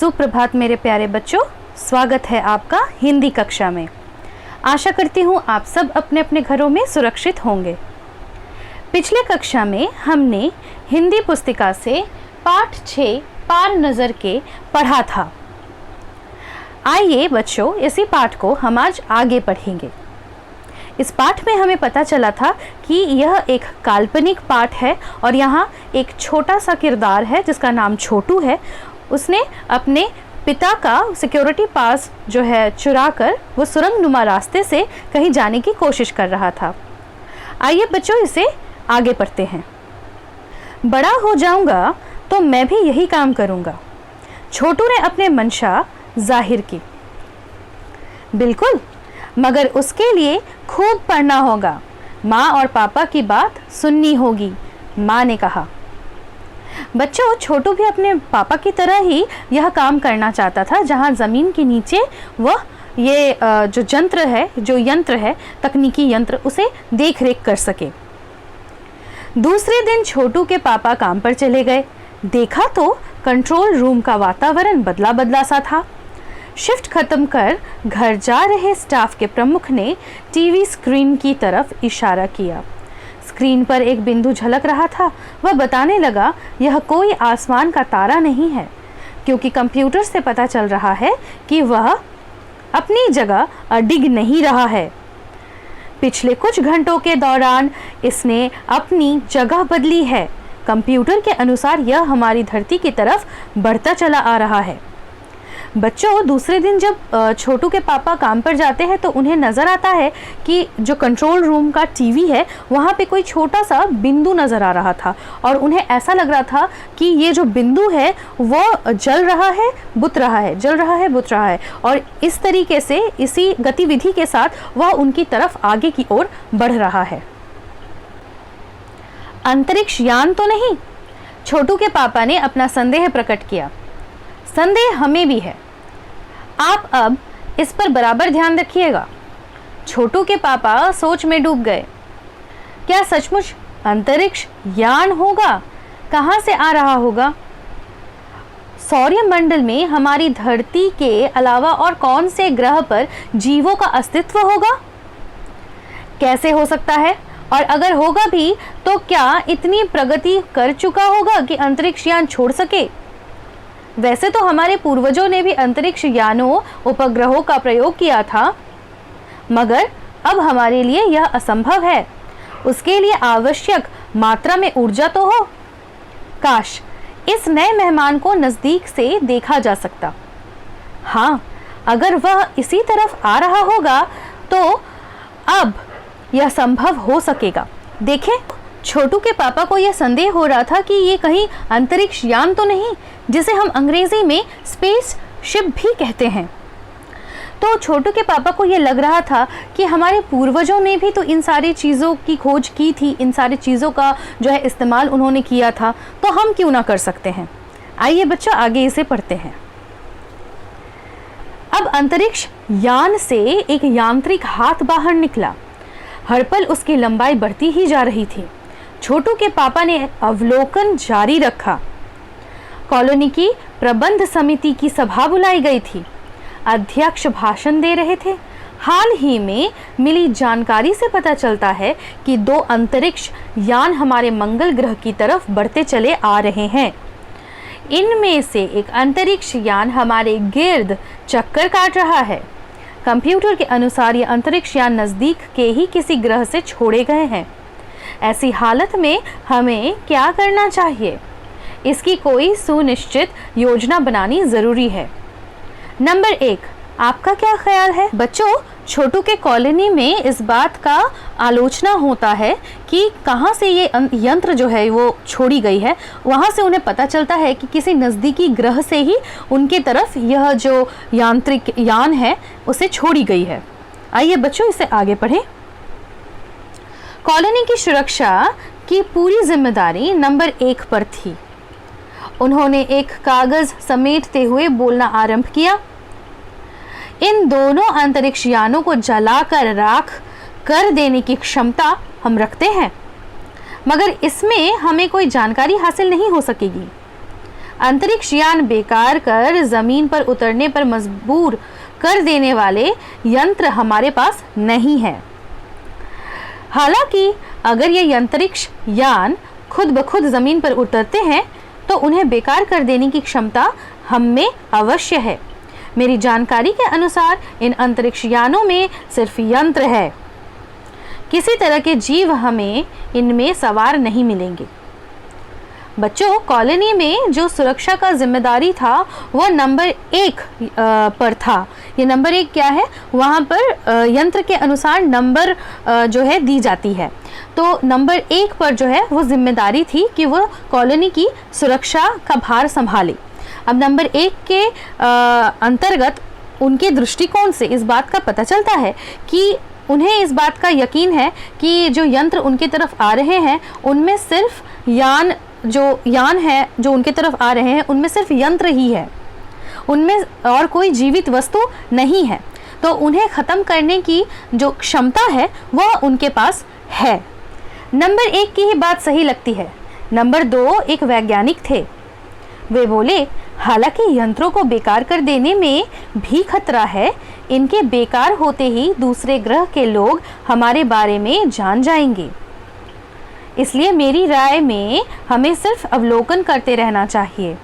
सुप्रभात मेरे प्यारे बच्चों, स्वागत है आपका हिंदी कक्षा में। आशा करती हूँ आप सब अपने अपने घरों में सुरक्षित होंगे। पिछले कक्षा में हमने हिंदी पुस्तिका से पाठ 6 पार नज़र के पढ़ा था। आइए बच्चों, इसी पाठ को हम आज आगे पढ़ेंगे। इस पाठ में हमें पता चला था कि यह एक काल्पनिक पाठ है और यहाँ एक छोटा सा किरदार है जिसका नाम छोटू है। उसने अपने पिता का सिक्योरिटी पास जो है चुरा कर वो सुरंगनुमा रास्ते से कहीं जाने की कोशिश कर रहा था। आइए बच्चों, इसे आगे पढ़ते हैं। बड़ा हो जाऊंगा तो मैं भी यही काम करूंगा, छोटू ने अपने मंशा जाहिर की। बिल्कुल, मगर उसके लिए खूब पढ़ना होगा, माँ और पापा की बात सुननी होगी, माँ ने कहा। बच्चों, छोटू भी अपने पापा की तरह ही यह काम करना चाहता था, जहां ज़मीन के नीचे वह ये जो यंत्र है, तकनीकी यंत्र, उसे देख रेख कर सके। दूसरे दिन छोटू के पापा काम पर चले गए। देखा तो कंट्रोल रूम का वातावरण बदला बदला सा था। शिफ्ट खत्म कर घर जा रहे स्टाफ के प्रमुख ने टीवी स्क्रीन की तरफ इशारा किया। स्क्रीन पर एक बिंदु झलक रहा था। वह बताने लगा, यह कोई आसमान का तारा नहीं है, क्योंकि कंप्यूटर से पता चल रहा है कि वह अपनी जगह डिग नहीं रहा है। पिछले कुछ घंटों के दौरान इसने अपनी जगह बदली है। कंप्यूटर के अनुसार यह हमारी धरती की तरफ बढ़ता चला आ रहा है। बच्चों, दूसरे दिन जब छोटू के पापा काम पर जाते हैं तो उन्हें नज़र आता है कि जो कंट्रोल रूम का टीवी है वहाँ पे कोई छोटा सा बिंदु नज़र आ रहा था और उन्हें ऐसा लग रहा था कि ये जो बिंदु है वो जल रहा है, बुत रहा है, जल रहा है, बुत रहा है, और इस तरीके से इसी गतिविधि के साथ वह उनकी तरफ आगे की ओर बढ़ रहा है। अंतरिक्ष यान तो नहीं? छोटू के पापा ने अपना संदेह प्रकट किया। संदेह हमें भी है, आप अब इस पर बराबर ध्यान रखिएगा। छोटू के पापा सोच में डूब गए। क्या सचमुच अंतरिक्ष यान होगा? कहाँ से आ रहा होगा? सौरमंडल में हमारी धरती के अलावा और कौन से ग्रह पर जीवों का अस्तित्व होगा? कैसे हो सकता है? और अगर होगा भी तो क्या इतनी प्रगति कर चुका होगा कि अंतरिक्ष यान छोड़ सके? वैसे तो हमारे पूर्वजों ने भी अंतरिक्ष यानों, उपग्रहों का प्रयोग किया था, मगर अब हमारे लिए यह असंभव है। उसके लिए आवश्यक मात्रा में ऊर्जा तो हो। काश इस नए मेहमान को नज़दीक से देखा जा सकता। हाँ, अगर वह इसी तरफ आ रहा होगा तो अब यह संभव हो सकेगा। देखें, छोटू के पापा को यह संदेह हो रहा था कि ये कहीं अंतरिक्ष यान तो नहीं, जिसे हम अंग्रेजी में स्पेस शिप भी कहते हैं। तो छोटू के पापा को यह लग रहा था कि हमारे पूर्वजों ने भी तो इन सारी चीज़ों की खोज की थी, इन सारी चीज़ों का जो है इस्तेमाल उन्होंने किया था, तो हम क्यों ना कर सकते हैं। आइए बच्चों, आगे इसे पढ़ते हैं। अब अंतरिक्ष यान से एक यांत्रिक हाथ बाहर निकला। हर पल उसकी लंबाई बढ़ती ही जा रही थी। छोटू के पापा ने अवलोकन जारी रखा। कॉलोनी की प्रबंध समिति की सभा बुलाई गई थी। अध्यक्ष भाषण दे रहे थे। हाल ही में मिली जानकारी से पता चलता है कि 2 अंतरिक्ष यान हमारे मंगल ग्रह की तरफ बढ़ते चले आ रहे हैं। इनमें से एक अंतरिक्ष यान हमारे गिर्द चक्कर काट रहा है। कंप्यूटर के अनुसार ये अंतरिक्ष यान नज़दीक के ही किसी ग्रह से छोड़े गए हैं। ऐसी हालत में हमें क्या करना चाहिए? इसकी कोई सुनिश्चित योजना बनानी ज़रूरी है। नंबर 1, आपका क्या ख्याल है? बच्चों, छोटू के कॉलोनी में इस बात का आलोचना होता है कि कहाँ से ये यंत्र जो है वो छोड़ी गई है। वहाँ से उन्हें पता चलता है कि किसी नज़दीकी ग्रह से ही उनके तरफ यह जो यांत्रिक यान है उसे छोड़ी गई है। आइए बच्चों, इसे आगे पढ़ें। कॉलोनी की सुरक्षा की पूरी जिम्मेदारी नंबर 1 पर थी। उन्होंने एक कागज समेटते हुए बोलना आरंभ किया। इन दोनों अंतरिक्ष यानों को जलाकर राख कर देने की क्षमता हम रखते हैं, मगर इसमें हमें कोई जानकारी हासिल नहीं हो सकेगी। अंतरिक्ष यान बेकार कर जमीन पर उतरने पर मजबूर कर देने वाले यंत्र हमारे पास नहीं है। हालांकि अगर ये अंतरिक्ष यान खुद ब खुद जमीन पर उतरते हैं तो उन्हें बेकार कर देने की क्षमता हम में अवश्य है। मेरी जानकारी के अनुसार इन अंतरिक्ष यानों में सिर्फ यंत्र है, किसी तरह के जीव हमें इनमें सवार नहीं मिलेंगे। बच्चों, कॉलोनी में जो सुरक्षा का जिम्मेदारी था वह नंबर 1 पर था। ये नंबर 1 क्या है? वहाँ पर यंत्र के अनुसार नंबर जो है दी जाती है। तो नंबर 1 पर जो है वो जिम्मेदारी थी कि वो कॉलोनी की सुरक्षा का भार संभाले। अब नंबर 1 के अंतर्गत उनके दृष्टिकोण से इस बात का पता चलता है कि उन्हें इस बात का यकीन है कि जो यंत्र उनके तरफ आ रहे हैं उनमें सिर्फ यान है जो उनके तरफ आ रहे हैं उनमें सिर्फ यंत्र ही है, उनमें और कोई जीवित वस्तु नहीं है। तो उन्हें ख़त्म करने की जो क्षमता है वह उनके पास है। नंबर 1 की ही बात सही लगती है। नंबर 2 एक वैज्ञानिक थे। वे बोले, हालांकि यंत्रों को बेकार कर देने में भी खतरा है, इनके बेकार होते ही दूसरे ग्रह के लोग हमारे बारे में जान जाएंगे। इसलिए मेरी राय में हमें सिर्फ अवलोकन करते रहना चाहिए।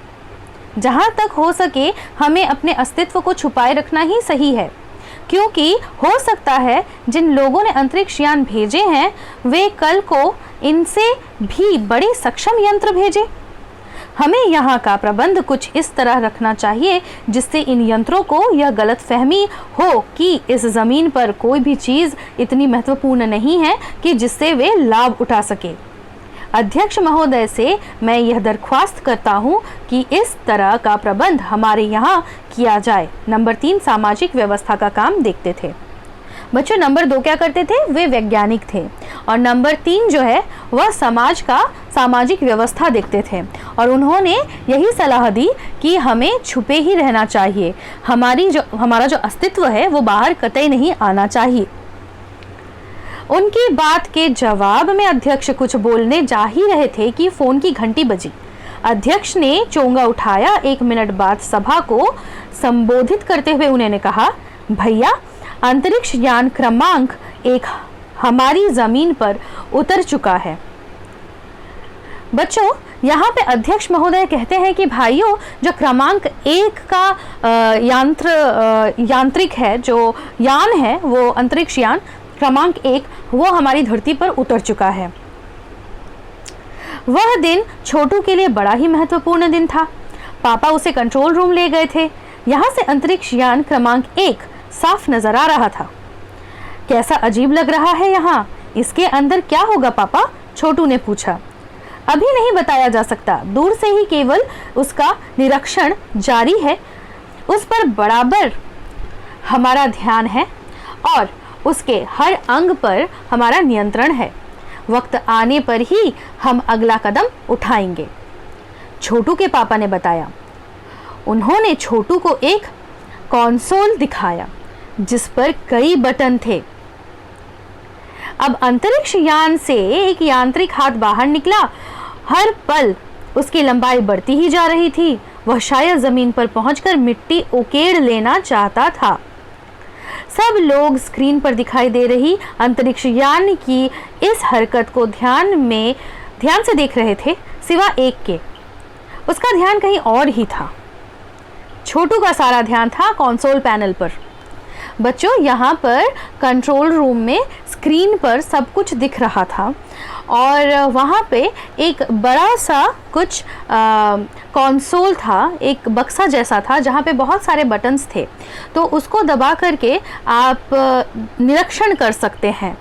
जहाँ तक हो सके हमें अपने अस्तित्व को छुपाए रखना ही सही है, क्योंकि हो सकता है जिन लोगों ने अंतरिक्ष यान भेजे हैं वे कल को इनसे भी बड़े सक्षम यंत्र भेजें। हमें यहाँ का प्रबंध कुछ इस तरह रखना चाहिए जिससे इन यंत्रों को यह गलतफहमी हो कि इस ज़मीन पर कोई भी चीज़ इतनी महत्वपूर्ण नहीं है कि जिससे वे लाभ उठा सके। अध्यक्ष महोदय से मैं यह दरख्वास्त करता हूँ कि इस तरह का प्रबंध हमारे यहाँ किया जाए। नंबर 3 सामाजिक व्यवस्था का काम देखते थे। बच्चों, नंबर 2 क्या करते थे? वे वैज्ञानिक थे। और नंबर 3 जो है वह समाज का सामाजिक व्यवस्था देखते थे और उन्होंने यही सलाह दी कि हमें छुपे ही रहना चाहिए, हमारा जो अस्तित्व है वो बाहर कतई नहीं आना चाहिए। उनकी बात के जवाब में अध्यक्ष कुछ बोलने जा ही रहे थे कि फ़ोन की घंटी बजी। अध्यक्ष ने चोंगा उठाया। 1 मिनट बाद सभा को संबोधित करते हुए उन्होंने कहा, भैया, अंतरिक्ष यान क्रमांक 1 हमारी जमीन पर उतर चुका है। बच्चों, यहाँ पे अध्यक्ष महोदय कहते हैं कि भाइयों, जो क्रमांक 1 का यांत्रिक है, जो यान है, वो अंतरिक्ष यान क्रमांक 1 वो हमारी धरती पर उतर चुका है। वह दिन छोटू के लिए बड़ा ही महत्वपूर्ण दिन था। पापा उसे कंट्रोल रूम ले गए थे। यहाँ से अंतरिक्ष यान क्रमांक 1 साफ नजर आ रहा था। कैसा अजीब लग रहा है यहाँ, इसके अंदर क्या होगा पापा? छोटू ने पूछा। अभी नहीं बताया जा सकता, दूर से ही केवल उसका निरीक्षण जारी है। उस पर बराबर हमारा ध्यान है और उसके हर अंग पर हमारा नियंत्रण है। वक्त आने पर ही हम अगला कदम उठाएंगे, छोटू के पापा ने बताया। उन्होंने छोटू को एक कंसोल दिखाया जिस पर कई बटन थे। अब अंतरिक्ष यान से एक यांत्रिक हाथ बाहर निकला। हर पल उसकी लंबाई बढ़ती ही जा रही थी। वह शायद जमीन पर पहुंचकर मिट्टी उकेड़ लेना चाहता था। सब लोग स्क्रीन पर दिखाई दे रही अंतरिक्ष यान की इस हरकत को ध्यान से देख रहे थे, सिवा एक के। उसका ध्यान कहीं और ही था। छोटू का सारा ध्यान था कंसोल पैनल पर। बच्चों, यहाँ पर कंट्रोल रूम में स्क्रीन पर सब कुछ दिख रहा था और वहाँ पे एक बड़ा सा कुछ कंसोल था, एक बक्सा जैसा था जहाँ पे बहुत सारे बटन्स थे। तो उसको दबा करके आप निरीक्षण कर सकते हैं।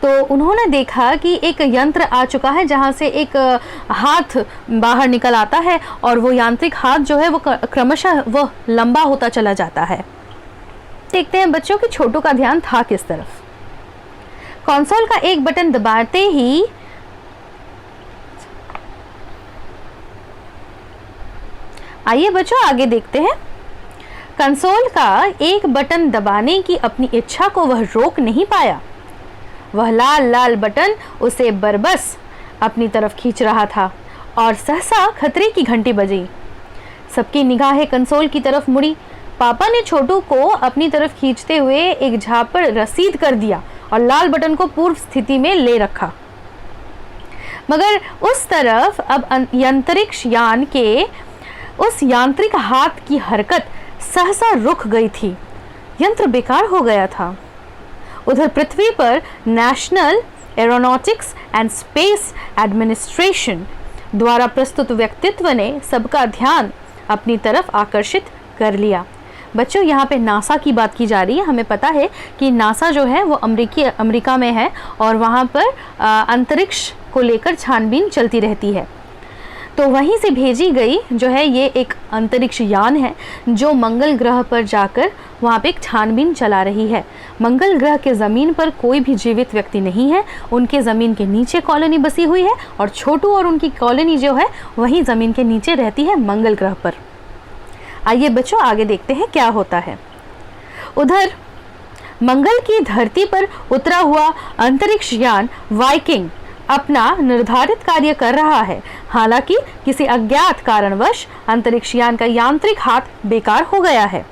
तो उन्होंने देखा कि एक यंत्र आ चुका है जहाँ से एक हाथ बाहर निकल आता है और वो यांत्रिक हाथ जो है वो क्रमशः वो लंबा होता चला जाता है। देखते हैं बच्चों कि छोटू का ध्यान था किस तरफ। कंसोल का एक बटन दबाते ही आइए बच्चों आगे देखते हैं। कंसोल का एक बटन दबाने की अपनी इच्छा को वह रोक नहीं पाया। वह लाल लाल बटन उसे बरबस अपनी तरफ खींच रहा था और सहसा खतरे की घंटी बजी। सबकी निगाहें कंसोल की तरफ मुड़ी। पापा ने छोटू को अपनी तरफ खींचते हुए एक झापड़ रसीद कर दिया और लाल बटन को पूर्व स्थिति में ले रखा। मगर उस तरफ अब अंतरिक्ष यान के उस यांत्रिक हाथ की हरकत सहसा रुक गई थी। यंत्र बेकार हो गया था। उधर पृथ्वी पर national aeronautics and space administration द्वारा प्रस्तुत व्यक्तित्व ने सबका ध्यान अपनी तरफ आकर्षित कर लिया। बच्चों, यहाँ पे नासा की बात की जा रही है। हमें पता है कि नासा जो है वो अमेरिका में है और वहाँ पर अंतरिक्ष को लेकर छानबीन चलती रहती है। तो वहीं से भेजी गई जो है ये एक अंतरिक्ष यान है जो मंगल ग्रह पर जाकर वहाँ पे एक छानबीन चला रही है। मंगल ग्रह के ज़मीन पर कोई भी जीवित व्यक्ति नहीं है। उनके ज़मीन के नीचे कॉलोनी बसी हुई है और छोटू और उनकी कॉलोनी जो है वहीं ज़मीन के नीचे रहती है मंगल ग्रह पर। आइए बच्चों, आगे देखते हैं क्या होता है। उधर मंगल की धरती पर उतरा हुआ अंतरिक्ष यान वाइकिंग अपना निर्धारित कार्य कर रहा है। हालांकि किसी अज्ञात कारणवश अंतरिक्ष यान का यांत्रिक हाथ बेकार हो गया है।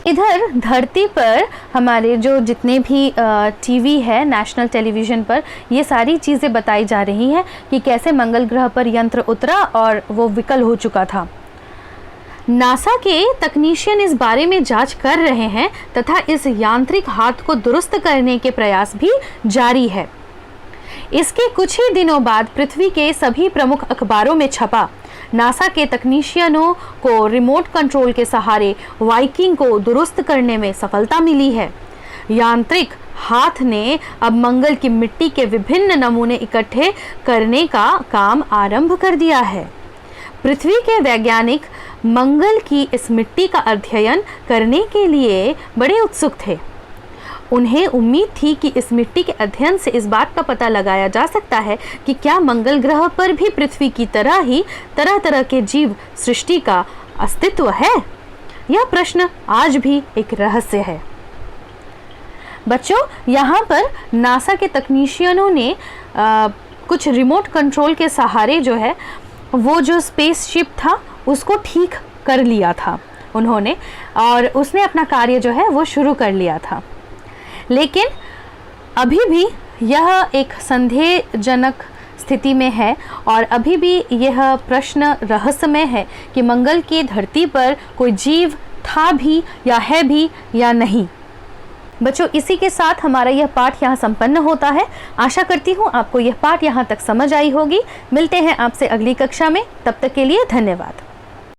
इधर धरती पर हमारे जो जितने भी टीवी है, नेशनल टेलीविज़न पर ये सारी चीज़ें बताई जा रही हैं कि कैसे मंगल ग्रह पर यंत्र उतरा और वो विकल हो चुका था। नासा के तकनीशियन इस बारे में जांच कर रहे हैं तथा इस यांत्रिक हाथ को दुरुस्त करने के प्रयास भी जारी है। इसके कुछ ही दिनों बाद पृथ्वी के सभी प्रमुख अखबारों में छपा। नासा के तकनीशियनों को रिमोट कंट्रोल के सहारे वाइकिंग को दुरुस्त करने में सफलता मिली है। यांत्रिक हाथ ने अब मंगल की मिट्टी के विभिन्न नमूने इकट्ठे करने का काम आरंभ कर दिया है। पृथ्वी के वैज्ञानिक मंगल की इस मिट्टी का अध्ययन करने के लिए बड़े उत्सुक थे। उन्हें उम्मीद थी कि इस मिट्टी के अध्ययन से इस बात का पता लगाया जा सकता है कि क्या मंगल ग्रह पर भी पृथ्वी की तरह ही तरह तरह के जीव सृष्टि का अस्तित्व है। यह प्रश्न आज भी एक रहस्य है। बच्चों, यहाँ पर नासा के तकनीशियनों ने कुछ रिमोट कंट्रोल के सहारे जो है वो जो स्पेसशिप था उसको ठीक कर लिया था उन्होंने, और उसने अपना कार्य जो है वो शुरू कर लिया था। लेकिन अभी भी यह एक संदेहजनक स्थिति में है और अभी भी यह प्रश्न रहस्यमय है कि मंगल की धरती पर कोई जीव था भी या है भी या नहीं। बच्चों, इसी के साथ हमारा यह पाठ यहाँ संपन्न होता है। आशा करती हूँ आपको यह पाठ यहाँ तक समझ आई होगी। मिलते हैं आपसे अगली कक्षा में, तब तक के लिए धन्यवाद।